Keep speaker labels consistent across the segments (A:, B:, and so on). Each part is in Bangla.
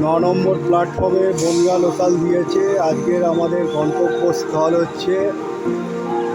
A: নম্বর প্ল্যাটফর্মে বনগাঁ লোকাল দিয়েছে। আজকের আমাদের গন্তব্যস্থল হচ্ছে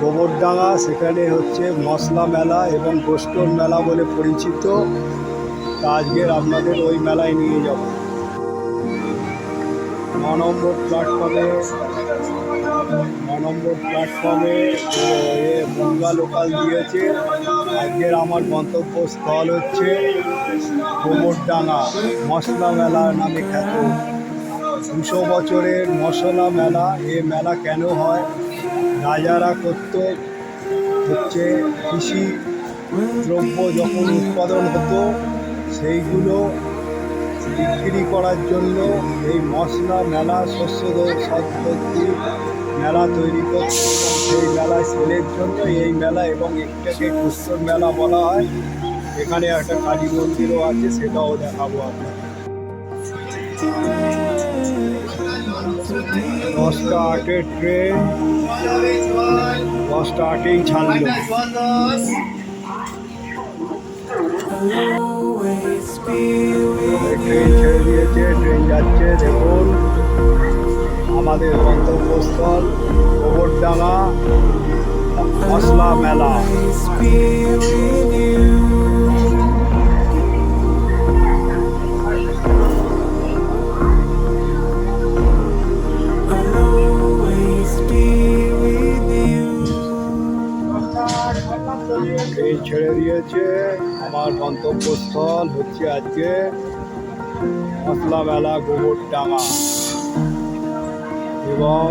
A: গোবরডাঙ্গা। সেখানে হচ্ছে মশলা মেলা এবং গোষ্ঠর মেলা বলে পরিচিত। তা আজকের আপনাদের ওই মেলায় নিয়ে যাব। নম্বর প্ল্যাটফর্মে বনগাঁ লোকাল দিয়েছে। আজকের আমার গন্তব্যস্থল হচ্ছে গোবরডাঙ্গা মশলা মেলা নামে খ্যাত। 200 বছরের মশলা মেলা। এ মেলা কেন হয়? রাজারা করত হচ্ছে কৃষি দ্রব্য যখন উৎপাদন হতো সেইগুলো বিক্রি করার জন্য এই মশলা মেলা, শস্য সদ্যি মেলা তৈরি করত। সেই মেলায় সেলের জন্য এই মেলা, এবং এটাকে গোষ্ঠর মেলা বলা হয়। এখানে একটা কালী মন্দিরও আছে, সেটাও দেখাবো আপনাকে। 10টা 8-এর ট্রেন, 10টা 8-এই ছাড়লো। ট্রেন ছেড়ে দিয়েছে, ট্রেন যাচ্ছে। দেখুন আমাদের গন্তব্যস্থল গোবরডাঙ্গা মশলা মেলা। ট্রেন ছেড়ে দিয়েছে। আমার গন্তব্যস্থল হচ্ছে আজকে মশলা মেলা গোবরডাঙ্গা, এবং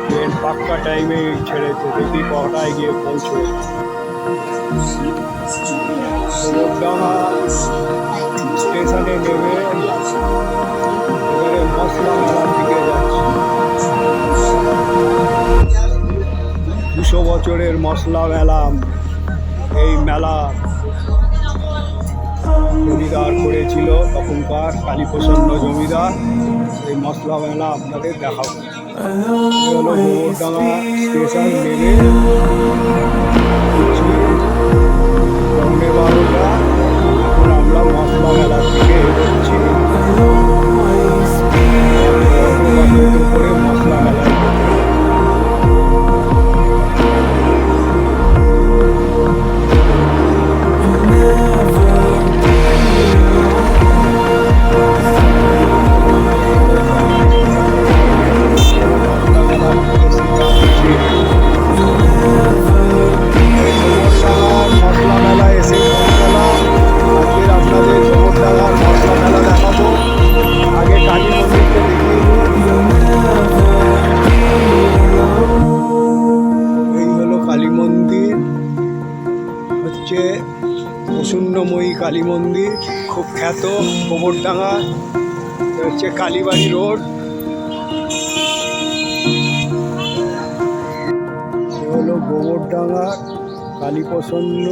A: ট্রেন পাক্কা টাইমে ছেড়েছে। দেখি কটায় গিয়ে পৌঁছে। গোবরডাঙ্গা স্টেশনে নেমে এবারে মশলা মেলার দিকে যাচ্ছি। 200 বছরের মশলা মেলা। এই মেলা জমিদার করেছিল তখনকার, কালীপ্রসন্ন জমিদার। এই মশলা মেলা আপনাদের দেখাবো। হলো গোবরডাঙ্গা স্টেশন নেমে 12টা। এখন আমরা মশলা মেলার দিকে এগোচ্ছি। করে মশলা মেলায় প্রসন্নময়ী কালী মন্দির, খুব খ্যাত গোবরডাঙ্গা। হচ্ছে কালীবাড়ি রোড। এ হলো গোবরডাঙ্গা কালীপ্রসন্ন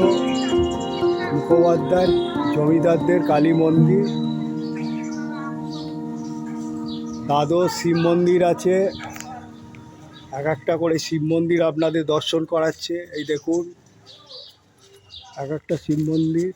A: মুখোপাধ্যায় জমিদারদের কালী মন্দির। দ্বাদশ শিব মন্দির আছে। এক একটা করে শিব মন্দির আপনাদের দর্শন করাচ্ছে। এই দেখুন এক একটা শিব মন্দির।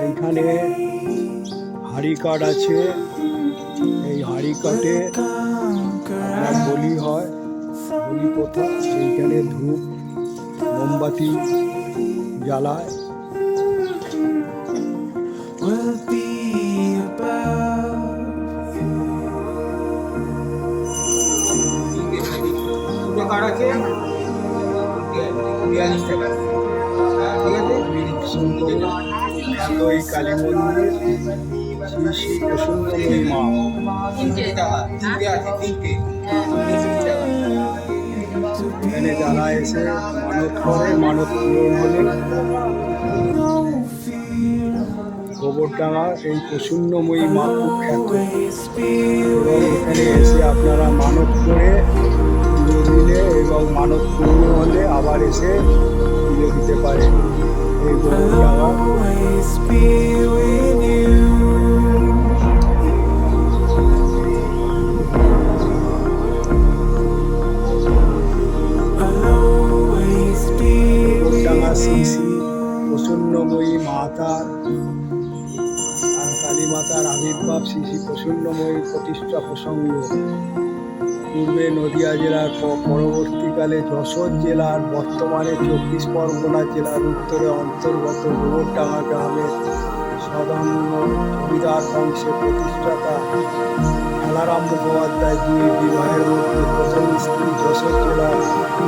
A: এইখানে হাড়ি কাঠ আছে। এই হাড়ি কাঠে বলি হয়, বলি প্রথা। এইখানে ধূপ মোমবাতি জ্বালায়। এই কালী মন্দির শ্রী শ্রী প্রসন্নময়ী মা। এখানে যারা এসে মানত করে, মানত পূরণ হলে গোবরডাঙ্গা এই প্রসন্নময়ী মা খুব খ্যাত, এবং এখানে এসে আপনারা মানত করে পুজো দিলে এবং মানত পূর্ণ হলে আবার এসে পুজো দিতে পারেন এই গোবরডাঙ্গা। গোবরডাঙ্গা শ্রী শ্রী প্রসন্নময়ী মাতার আর কালী মাতার আবির্ভাব শ্রী শ্রী প্রসন্নময়ী প্রতিষ্ঠা প্রসঙ্গ পূর্বে নদিয়া জেলার পরবর্তীকালে যশোর জেলার বর্তমানে 24 পরগনা জেলার উত্তরে অন্তর্গত গোবরডাঙ্গা গ্রামের সদান্য জমিদার বংশের প্রতিষ্ঠাতা খেলারাম মুখোপাধ্যায় দুই বিবাহের মধ্যে প্রথম স্ত্রী যশোর জেলার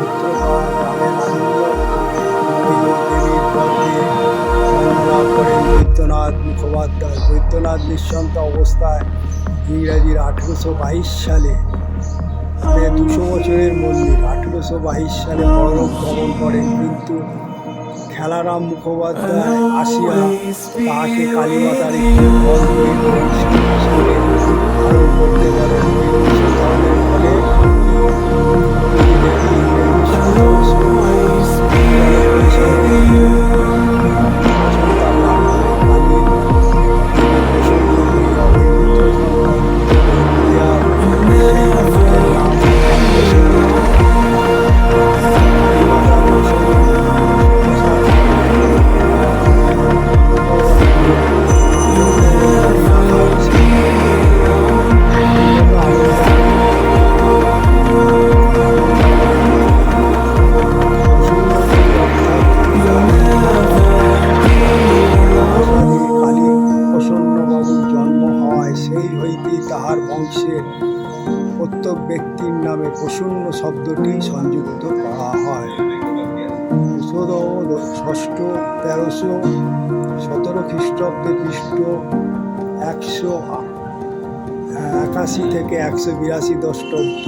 A: উত্তরপাড়া গ্রামের দেবীর গর্ভে জন্মলাভ করেন বৈদ্যনাথ মুখোপাধ্যায়। বৈদ্যনাথ নিঃসন্তান অবস্থায় ইংরেজির 1822 সালে 200 বছরের মন্দির 1822 সালে পরলোক গমন করেন, কিন্তু খেলারাম মুখোপাধ্যায় আসিয়া তাহাকে কালীমাতার একটি ফল ধারণ করতে বলেন। ফলে তাহার বংশের প্রত্যেক ব্যক্তির নামে প্রসন্ন শব্দটি সংযুক্ত করা হয়। 1317 খ্রিস্টাব্দে পৃষ্ঠ 181 থেকে 182 দশটাব্দ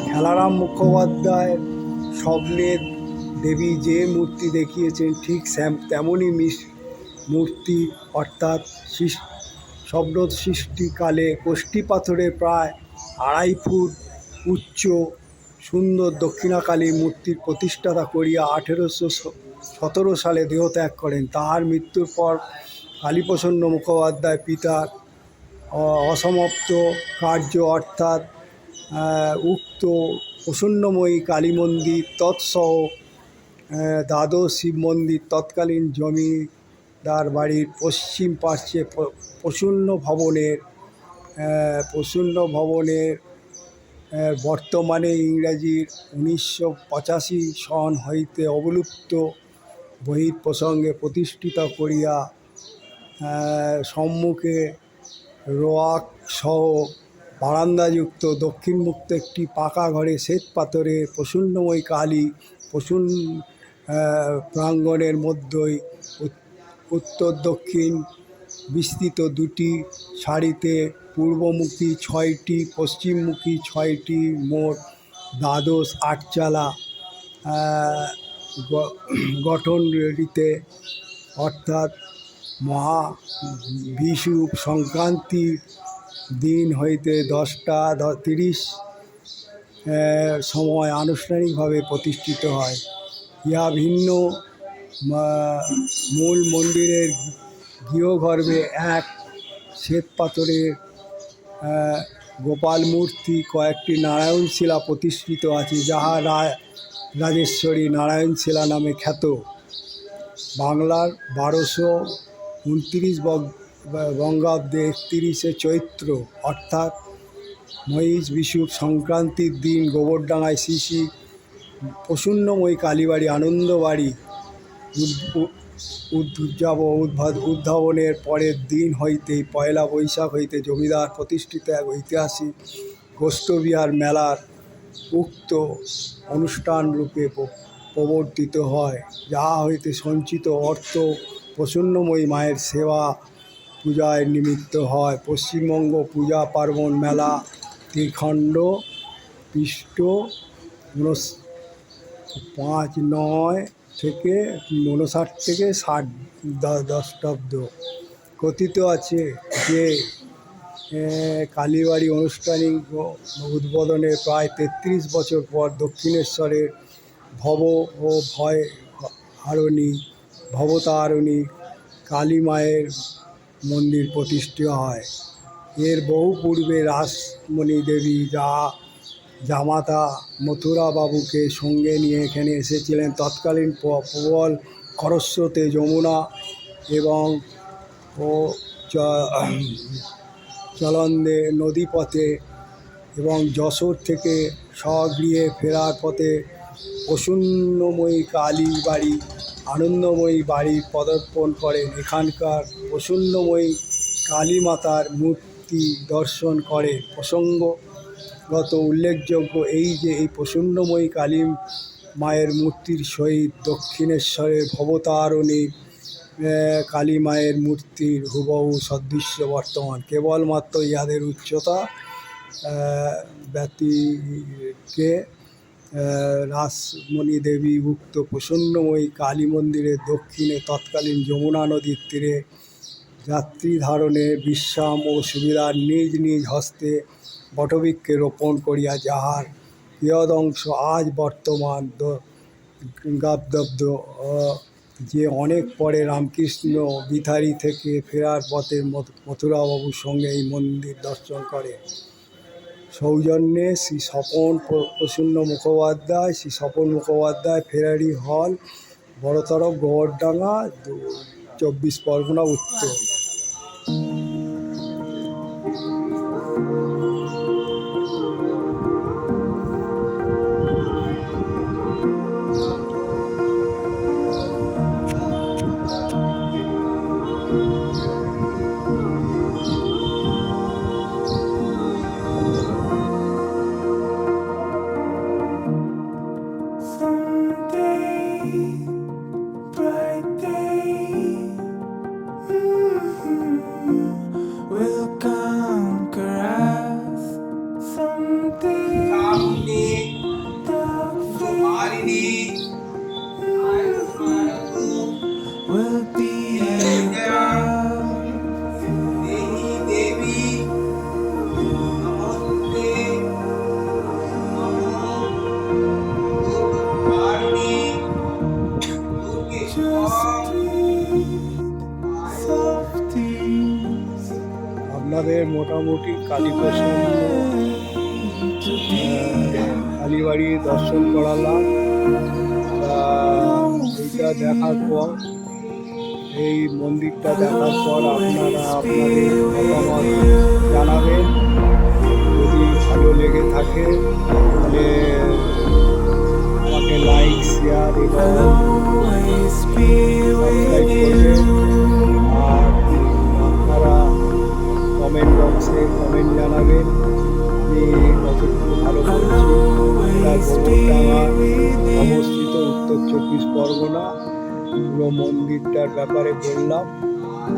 A: খেলারাম মুখোপাধ্যায়ের স্বপ্নে দেবী যে মূর্তি দেখিয়েছেন ঠিক তেমনই মূর্তি, অর্থাৎ শব্দ সৃষ্টিকালে কোষ্ঠী পাথরের প্রায় 2.5 ফুট উচ্চ সুন্দর দক্ষিণাকালী মূর্তির প্রতিষ্ঠাতা করিয়া 1817 সালে দেহত্যাগ করেন। তাহার মৃত্যুর পর কালীপ্রসন্ন মুখোপাধ্যায় পিতার অসমাপ্ত কার্য অর্থাৎ উক্ত প্রসন্নময়ী কালী মন্দির তৎসহ দ্বাদশ শিব মন্দির তৎকালীন জমিদার বাড়ির পশ্চিম পার্শ্বে প্রসন্ন ভবনের বর্তমানে ইংরাজির 1985 সন হইতে অবলুপ্ত বহিঃপ্রসঙ্গে প্রতিষ্ঠিত করিয়া সম্মুখে রোয়াক সহ বারান্দাযুক্ত দক্ষিণমুক্ত একটি পাকা ঘরে শ্বেত পাথরের প্রসন্নময়ী কালী প্রাঙ্গণের মধ্যেই উত্তর দক্ষিণ বিস্তৃত 2টি সারিতে পূর্বমুখী 6টি, পশ্চিমমুখী 6টি, মোট 12 আটচালা গঠনরীতে, অর্থাৎ মহাবিষুব সংক্রান্তির দিন হইতে 10:30 সময় আনুষ্ঠানিকভাবে প্রতিষ্ঠিত হয়। ইহা ভিন্ন মূল মন্দিরের গৃহগর্ভে এক শ্বেতপাথরের গোপাল মূর্তি কয়েকটি নারায়ণশিলা প্রতিষ্ঠিত আছে, যাহা রাজেশ্বরী নারায়ণশিলা নামে খ্যাত। বাংলার 1229 বঙ্গাব্দে 31শে চৈত্র অর্থাৎ মহিষ বিষুব সংক্রান্তির দিন গোবরডাঙ্গায় শ্রী শ্রী প্রসন্নময়ী কালীবাড়ি আনন্দবাড়ি উদ্ভাবনের পরের দিন হইতেই 1 বৈশাখ হইতে জমিদার প্রতিষ্ঠিত এক ঐতিহাসিক গোষ্ঠবিহার মেলার উক্ত অনুষ্ঠানরূপে প্রবর্তিত হয়, যাহা হইতে সঞ্চিত অর্থ প্রসন্নময়ী মায়ের সেবা পূজায় নিমিত্ত হয়। পশ্চিমবঙ্গ পূজা পার্বণ মেলা ত্রিখণ্ড পৃষ্ঠ 59 থেকে 60 দশাব্দ কথিত আছে যে কালীবাড়ি আনুষ্ঠানিক উদ্বোধনের প্রায় ৩৩ বছর পর দক্ষিণেশ্বরের ভব ও ভয় হারিণী ভবতারিণী কালী মায়ের মন্দির প্রতিষ্ঠিত হয়। এর বহু পূর্বে রাসমণি দেবী জামাতা মথুরা বাবুকে সঙ্গে নিয়ে এখানে এসেছিলেন। তৎকালীন প্রবল খরস্রোতে যমুনা এবং ও চলন্দে নদীপথে এবং যশোর থেকে স্বগৃহে ফেরার পথে প্রসন্নময়ী কালী বাড়ি আনন্দময়ী বাড়ি পদার্পণ করেন। এখানকার প্রসন্নময়ী কালী মাতার মূর্তি দর্শন করে। প্রসঙ্গগত উল্লেখযোগ্য এই যে এই প্রসন্নময়ী কালী মায়ের মূর্তির সহিত দক্ষিণেশ্বরের ভবতারিণী কালী মায়ের মূর্তির হুবহু সদৃশ্য বর্তমান। কেবলমাত্র ইহাদের উচ্চতা ব্যতিকে রাসমণি দেবী উক্ত প্রসন্নময়ী কালী মন্দিরের দক্ষিণে তৎকালীন যমুনা নদীর তীরে যাত্রী ধারণে বিশ্রাম ও সুবিধার নিজ নিজ হস্তে বটবৃক্ষে রোপণ করিয়া যাহার কিয়দংশ আজ বর্তমান গাবদব্দ যে অনেক পরে রামকৃষ্ণ বিথারি থেকে ফেরার পথে মথুরাবাবুর সঙ্গে এই মন্দির দর্শন করে। সৌজন্যে শ্রী স্বপন প্রসন্ন মুখোপাধ্যায়, শ্রী স্বপন মুখোপাধ্যায়, ফেরারি হল, বড়তরফ, গোবরডাঙ্গা, 24 পরগনা উত্তর। আপনাদের মোটামুটি কালীপ্রসন্ন কালীবাড়ি দর্শন করালাম। এইটা দেখার পর এই মন্দিরটা দেখার পর আপনারা আপনাদের মতামত জানাবেন। যদি ভালো লেগে থাকে তাহলে আমাকে লাইক, শেয়ার এবং সাবস্ক্রাইব করবেন। আর আপনারা কমেন্ট বক্সে কমেন্ট জানাবেন আমি কতটুকু ভালো করছি। গোবরডাঙ্গা অবস্থিত, উত্তর 24 পরগনা। পুরো মন্দিরটার ব্যাপারে বললাম,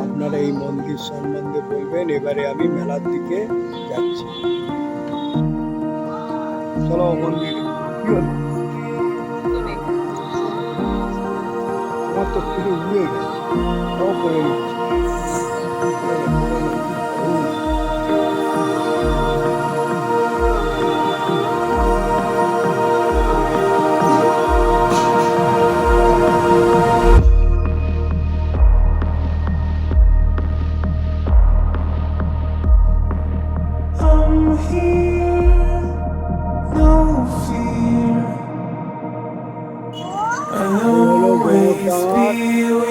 A: আপনারা এই মন্দির সম্বন্ধে বলবেন। এবারে আমি মেলার দিকে যাচ্ছি। চলো মন্দির। আমার তো কিছু উড়ে গেছে, তাও করে নিচ্ছি।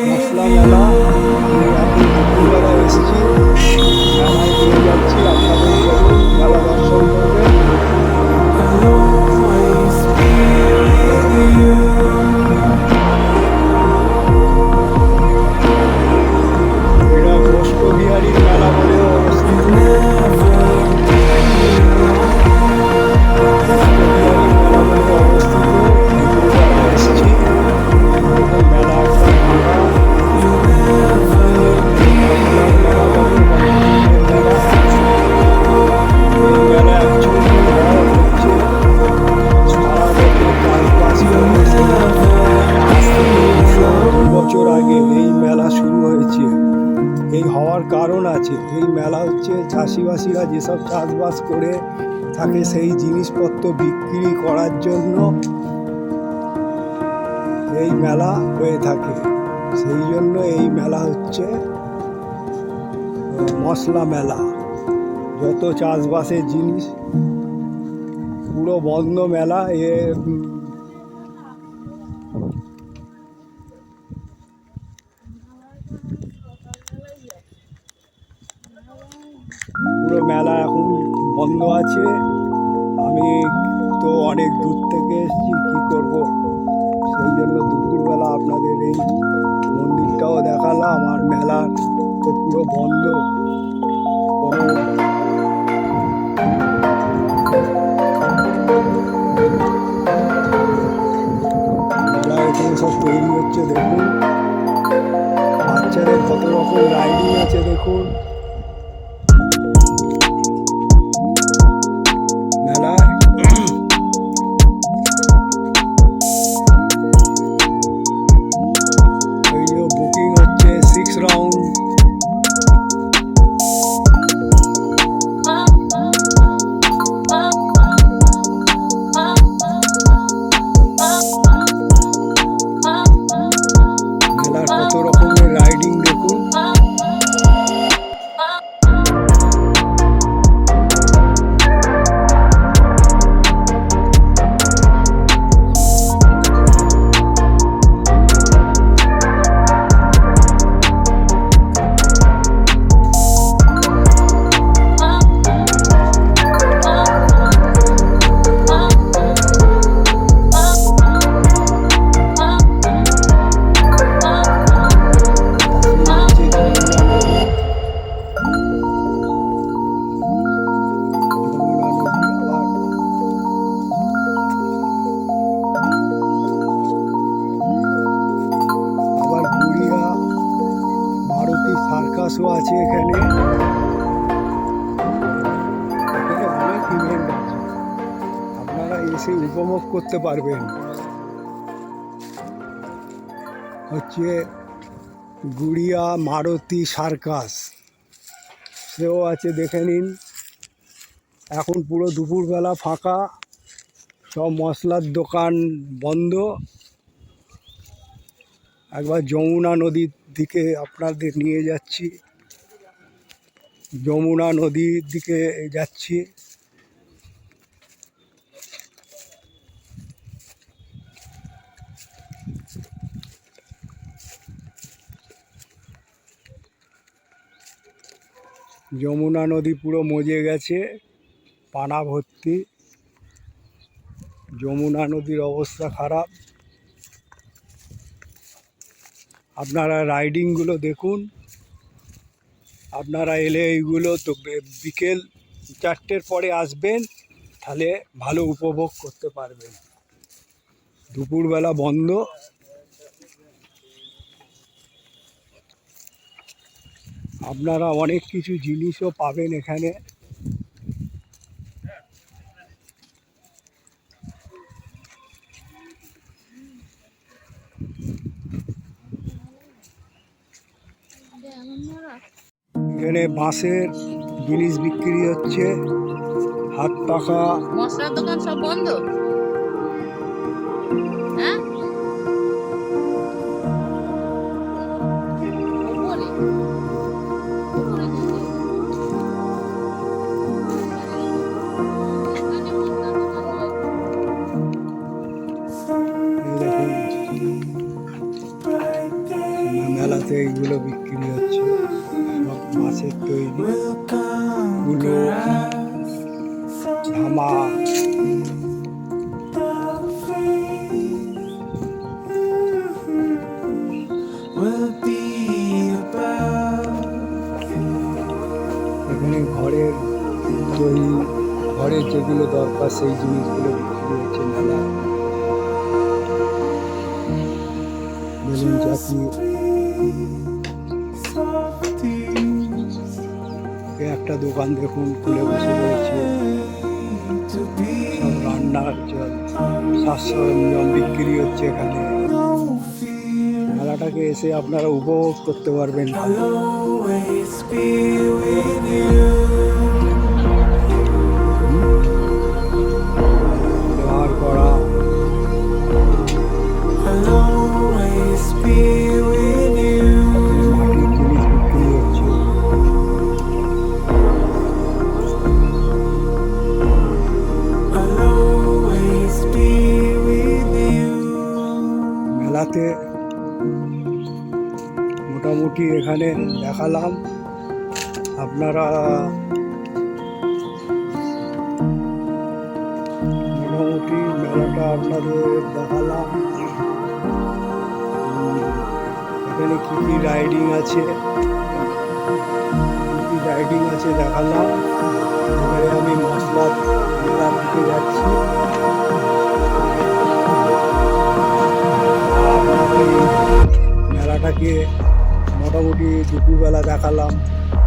A: মশলা মেলা, আমি এখন দুপুরবেলা এসেছি। চাষিবাসীরা যেসব চাষবাস করে থাকে সেই জিনিসপত্র বিক্রি করার জন্য এই মেলা হয়ে থাকে। সেই জন্য এই মেলা হচ্ছে মশলা মেলা। যত চাষবাসের জিনিস পুরো বন্ধ মেলা। পুরো মেলা এখন বন্ধ আছে। আমি তো অনেক দূর থেকে এসেছি, কী করব, সেই জন্য দুপুরবেলা আপনাদের এই মন্দিরটাও দেখালাম। আর মেলা তো পুরো বন্ধ, কোনো মেলা এখানে সব তৈরি হচ্ছে। দেখুন বাচ্চাদের কত রকম রাইডিং আছে দেখুন মেলায়। এই যে বুকিং হচ্ছে 6 রাউন্ড। মেলার কত রকমের রাইডিং দেখুন। আবার গুড়িয়া মারুতি সার্কাসও আছে এখানে। অনেক ইভেন্ট আছে, আপনারা এসে উপভোগ করতে পারবেন। হচ্ছে গুড়িয়া মারুতি সার্কাস, সেও আছে, দেখে নিন। এখন পুরো দুপুরবেলা ফাঁকা, সব মশলার দোকান বন্ধ। একবার যমুনা নদীর দিকে আপনাদের নিয়ে যাচ্ছি, যমুনা নদীর দিকে যাচ্ছি। যমুনা নদী পুরো মজে গেছে, পানা ভর্তি। যমুনা নদীর অবস্থা খারাপ। আপনারা রাইডিংগুলো দেখুন। আপনারা এলে এইগুলো তো বিকেল 4টের পরে আসবেন, তাহলে ভালো উপভোগ করতে পারবেন। দুপুরবেলা বন্ধ। আপনারা অনেক কিছু জিনিসও পাবেন এখানে। এখানে বাঁশের জিনিস বিক্রি হচ্ছে, হাত পাখা।
B: মশলার দোকান সব বন্ধ। হ্যাঁ, ওপরে ওপরে দিকে। এখানে মশলার দোকান নয়।
A: দেখুন মেলাতে এইগুলো বিক্রি হচ্ছে, সব বাঁশের তৈরি কুলো, ধামা। এখানে ঘরের তৈরি, ঘরের যেগুলো দরকার সেই জিনিসগুলো বিক্রি হচ্ছে মেলায়। বেলুন চাকি, একটা দোকান দেখুন খুলে বসে রয়েছে, সব রান্নার জল, সাজ সরঞ্জাম বিক্রি হচ্ছে এখানে। মেলা মেলাটাকে এসে আপনারা উপভোগ করতে পারবেন।
C: always be with you.
A: ব্যবহার করা
C: I'll always be with you.
A: মাটির জিনিস বিক্রি হচ্ছে।
C: I'll always be with you.
A: মেলাতে মোটামুটি এখানে দেখালাম, আপনারা মোটামুটি মেলাটা আপনাদের দেখালাম। এখানে কী কী রাইডিং আছে দেখালাম। এবারে আমি মশলা মেলা দিতে যাচ্ছি। এই মেলাটাকে মোটামুটি দুপুরবেলা দেখালাম,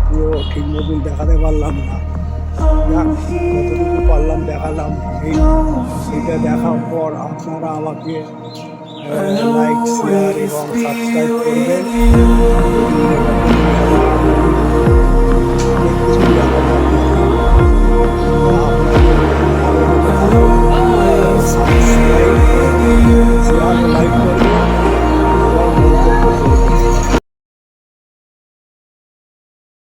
A: পুরো ঠিক মতন দেখাতে পারলাম না, যাক যতটুকু পারলাম দেখালাম। এইটা দেখার পর আপনারা আমাকে লাইক, শেয়ার এবং সাবস্ক্রাইব করবেন।